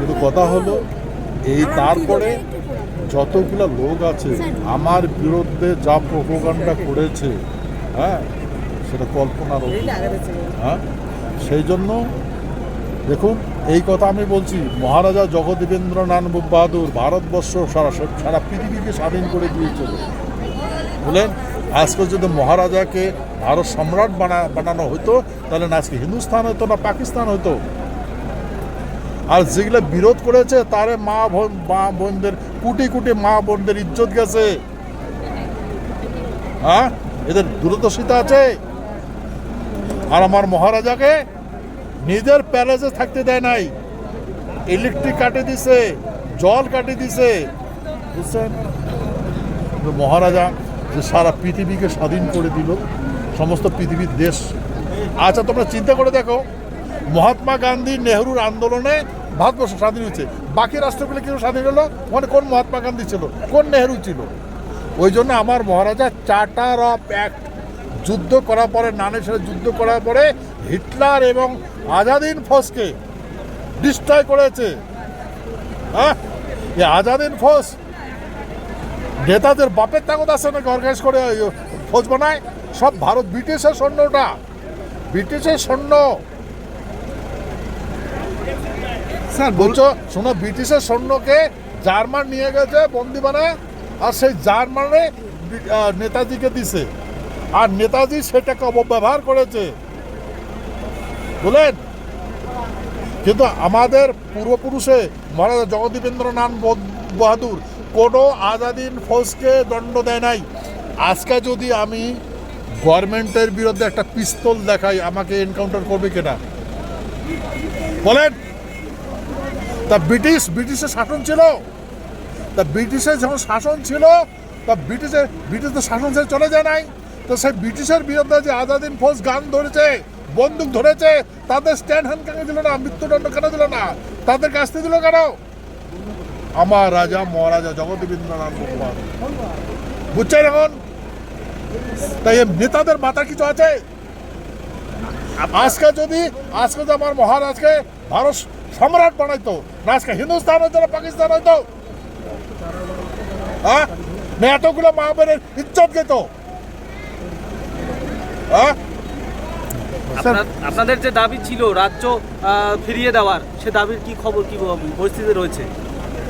কিন্তু কথা হলো এই তারপরে যতগুলো লোক আছে আমার বিরুদ্ধে যা প্রোপাগান্ডা করেছে, হ্যাঁ, সেটা কল্পনার অতীত। হ্যাঁ, সেই জন্য দেখুন এই কথা আমি বলছি, মহারাজা জগদীবেন্দ্রনাথ বাহাদুর ভারতবর্ষ সারা পৃথিবীকে স্বাধীন করে দিয়েছিল, বুঝলেন। আজকে যদি মহারাজাকে ভারত সম্রাট বানানো হতো তাহলে না আজকে হিন্দুস্তান হতো না পাকিস্তান হতো। আর যেগুলো বিরোধ করেছে তারে মা বোনদের কোটি কোটি মা বোনদের ইজ্জত গেছে। হ্যাঁ, এদের দূরদর্শিতা আছে। আর আমার মহারাজাকে নিজের প্যালেসে থাকতে দেয় নাই, ইলেকট্রিক কাটে দিছে, জল কাটে দিছে, বুঝছেন। মহারাজা যে সারা পৃথিবীকে স্বাধীন করে দিল, সমস্ত পৃথিবীর দেশ। আচ্ছা তোমরা চিন্তা করে দেখো, মহাত্মা গান্ধী নেহরুর আন্দোলনে ভারতবর্ষ স্বাধীন হয়েছে, বাকি রাষ্ট্রগুলো কেউ স্বাধীন হলো? মানে কোন মহাত্মা গান্ধী ছিল, কোন নেহরু ছিল? ওই জন্য আমার মহারাজা চার্টার অফ অ্যাক্ট যুদ্ধ করার পরে, নানের সাথে যুদ্ধ করার পরে হিটলার এবং আজাদিন ফৌজকে ডিস্ট্রয় করেছে। হ্যাঁ, এই আজাদিন ফৌজ নেতাদের বাপের তাগত আছে নাকি অর্গানাইজ করে ফৌজ বানায়? সব ভারত ব্রিটিশের সৈন্যটা, ব্রিটিশের সৈন্য। স্যার বলছো শোনো, ব্রিটিশের সৈন্যকে জার্মান নিয়ে গেছে বন্দি বানায়, আর সেই জার্মানে নেতাজিকে দিছে, আর নেতাজি সেটাকে অপব্যবহার করেছে, বুঝলেন। কিন্তু আমাদের পূর্বপুরুষে মহারাজা জগদীবেন্দ্রনাথ বাহাদুর কোনো আজাদিন ফৌজকে দণ্ড দেয় নাই। আজকে যদি আমি গভর্নমেন্টের বিরুদ্ধে একটা পিস্তল দেখাই, আমাকে এনকাউন্টার করবে কিনা বলেন? তা ব্রিটিশের শাসন ছিল, তা ব্রিটিশের যখন শাসন ছিল, তা ব্রিটিশদের শাসন ছেড়ে চলে যায় নাই। তো সেই ব্রিটিশের বিরুদ্ধে যে আজাদিন ফৌজ গান ধরেছে, বন্দুক ধরেছে, তাদের স্ট্যান্ড হ্যান্ড কেন দিল না? মৃত্যুদণ্ড কেন দিল না? তাদের কাছতে দিল কেন? আমার রাজা মহারাজা জগদীবেন্দ্রনাথ বাহাদুর, বুঝছেন এখন? তাই নেতাদের মাথা কিছু আছে? আজকে যদি আমার মহারাজকে ভারত সম্রাট বানাইতো, না আজকে হিন্দুস্তান হইতো না পাকিস্তান হইতো? হ্যাঁ, না এতগুলো মা বোনের ইজ্জত যেত? হ্যাঁ, আপনাদের যে দাবি ছিল রাজ্য ফিরিয়ে দেওয়ার, সে দাবির কি খবর, কি পরিস্থিতি রয়েছে?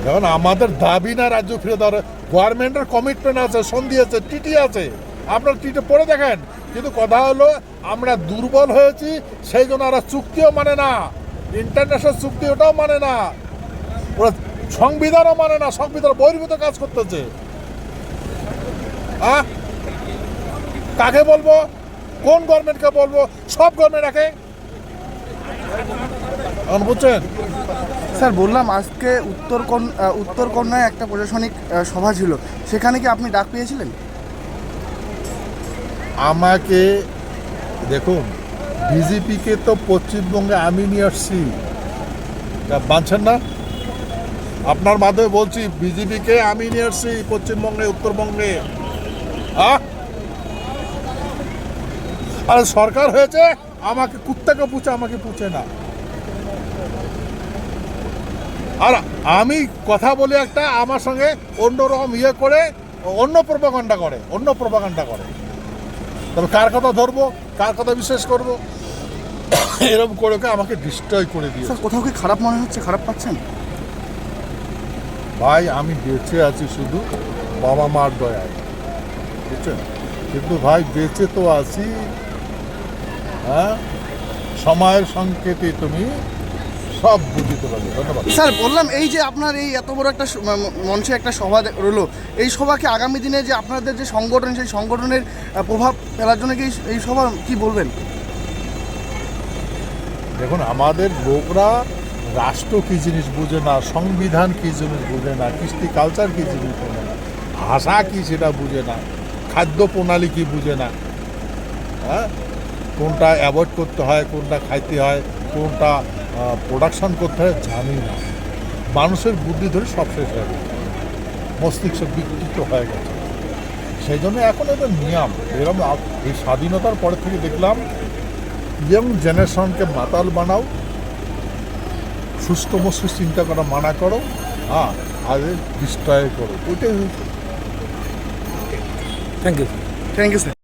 দেখুন আমাদের দাবি না রাজ্য ফিরে দেওয়ার, গভর্নমেন্টের কমিটমেন্ট আছে, সন্ধি আছে, টিটি আছে, আপনার টিটি পড়ে দেখেন। কিন্তু কথা হলো আমরা দুর্বল হয়েছি, সেই জন্য ওরা চুক্তিও মানে না, ইন্টারন্যাশনাল চুক্তি ওটাও মানে না, ওরা সংবিধানও মানে না, সংবিধান বহির্ভূত কাজ করতেছে। হ্যাঁ, কাকে বলবো, কোন গভর্নমেন্টকে বলবো? সব গভর্নমেন্ট একে, বুঝছেন। স্যার বললাম আজকে উত্তরকন্যায় একটা প্রশাসনিক সভা ছিল, সেখানে কি আপনি ডাক পেয়েছিলেন? আমাকে দেখুন, বিজেপিকে তো পশ্চিমবঙ্গে আমি নিয়ে আসছি, মানছেন না? আপনার মাধ্যমে বলছি, বিজেপিকে আমি নিয়ে আসছি পশ্চিমবঙ্গে, উত্তরবঙ্গে। আর সরকার হয়েছে আমাকে কুত্তাকে পুছে, আমাকে পুছে না। আর আমি কথা বলি একটা, আমার সঙ্গে অন্যরকম ইয়ে করে, অন্য প্রোপাগান্ডা করে। তবে কার কথা ধরবো, কার কথা বিশ্বাস করবো, এরকম করে আমাকে ডিস্ট্রয় করে দিয়ে। স্যার কোথাও কি খারাপ মনে হচ্ছে, খারাপ পাচ্ছেন? ভাই আমি বেঁচে আছি শুধু বাবা মার দয়ায়, বুঝছেন। কিন্তু ভাই বেঁচে তো আছি, হ্যাঁ, সময়ের সংকেতে তুমি সব বুঝতে পারবে। ধন্যবাদ। স্যার বললাম এই যে আপনার এই এত বড় একটা মঞ্চে একটা সভা রইলো, এই সভাকে আগামী দিনে যে আপনাদের যে সংগঠন, সেই সংগঠনের প্রভাব ফেলার জন্য কি এই সভা কি বলবেন? দেখুন আমাদের লোকরা রাষ্ট্র কী জিনিস বুঝে না, সংবিধান কী জিনিস বুঝে না, কৃষ্টি কালচার কী জিনিস বুঝে না, ভাষা কী সেটা বুঝে না, খাদ্য প্রণালী কী বুঝে না। হ্যাঁ, কোনটা অ্যাভয়েড করতে হয়, কোনটা খাইতে হয়, কোনটা প্রোডাকশন করতে হয় জানি না। মানুষের বুদ্ধি ধরে সব শেষ হয়ে গেছে, মস্তিষ্ক বিকৃত হয়ে গেছে। সেই জন্য এখন এদের নিয়ম এরকম। এই স্বাধীনতার পরে থেকে দেখলাম ইয়ং জেনারেশনকে মাতাল বানাও, সুস্থ মস্তিষ্ক চিন্তা করা মানা করো, হ্যাঁ, আর ডিস্ট্রয় করো, ওইটাই হয়েছে। Thank you. Thank you sir.